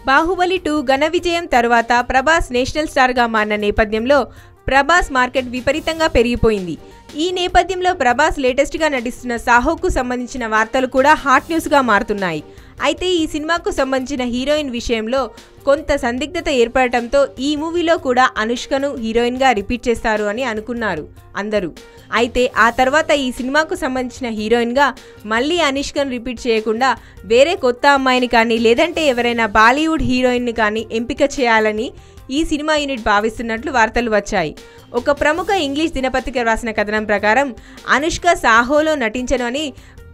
బాహుబలి 2 ఘన విజయం తరువాత ప్రభాస్ నేషనల్ స్టార్గా మారిన నేపథ్యంలో ప్రభాస్ మార్కెట్ విపరీతంగా పెరిగిపోయింది. ఈ నేపథ్యంలో ప్రభాస్ లేటెస్ట్గా నటిస్తున్న సాహోకు సంబంధించిన వార్తలు కూడా హాట్ న్యూస్గా మారుతున్నాయి. అయితే ఈ సినిమాకు సంబంధించిన హీరోయిన్ విషయంలో కొంత సందిగ్ధత ఏర్పడటంతో ఈ మూవీలో కూడా అనుష్కను హీరోయిన్గా రిపీట్ చేస్తారు అని అనుకున్నారు అందరూ. అయితే ఆ తర్వాత ఈ సినిమాకు సంబంధించిన హీరోయిన్గా మళ్ళీ అనుష్కను రిపీట్ చేయకుండా వేరే కొత్త అమ్మాయిని కానీ లేదంటే ఎవరైనా బాలీవుడ్ హీరోయిన్ని కానీ ఎంపిక చేయాలని ఈ సినిమా యూనిట్ భావిస్తున్నట్లు వార్తలు వచ్చాయి. ఒక ప్రముఖ ఇంగ్లీష్ దినపత్రిక రాసిన కథనం ప్రకారం అనుష్క సాహోలో నటించను అని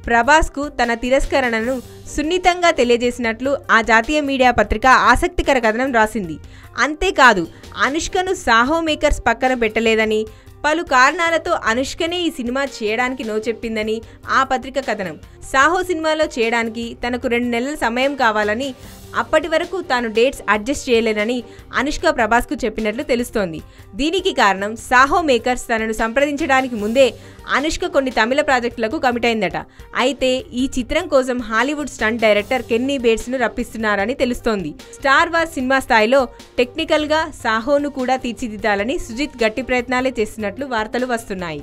ప్రభాస్కు తన తిరస్కరణను సున్నితంగా తెలియజేసినట్లు ఆ జాతీయ మీడియా పత్రిక ఆసక్తికర కథనం రాసింది. అంతేకాదు అనుష్కను సాహో మేకర్స్ పక్కన పెట్టలేదని, పలు కారణాలతో అనుష్కనే ఈ సినిమా చేయడానికి నో చెప్పిందని ఆ పత్రిక కథనం. సాహో సినిమాలో చేయడానికి తనకు 2 నెలల సమయం కావాలని, అప్పటి వరకు తాను డేట్స్ అడ్జస్ట్ చేయలేనని అనుష్క ప్రభాస్కు చెప్పినట్లు తెలుస్తోంది. దీనికి కారణం సాహో మేకర్స్ తనను సంప్రదించడానికి ముందే అనుష్క కొన్ని తమిళ ప్రాజెక్టులకు కమిట్ అయిందట. అయితే ఈ చిత్రం కోసం హాలీవుడ్ స్టంట్ డైరెక్టర్ కెన్నీ బేట్స్ను రప్పిస్తున్నారని తెలుస్తోంది. స్టార్ వార్స్ సినిమా స్థాయిలో టెక్నికల్గా సాహోను కూడా తీర్చిదిద్దాలని సుజిత్ గట్టి ప్రయత్నాలే చేస్తున్నట్లు వార్తలు వస్తున్నాయి.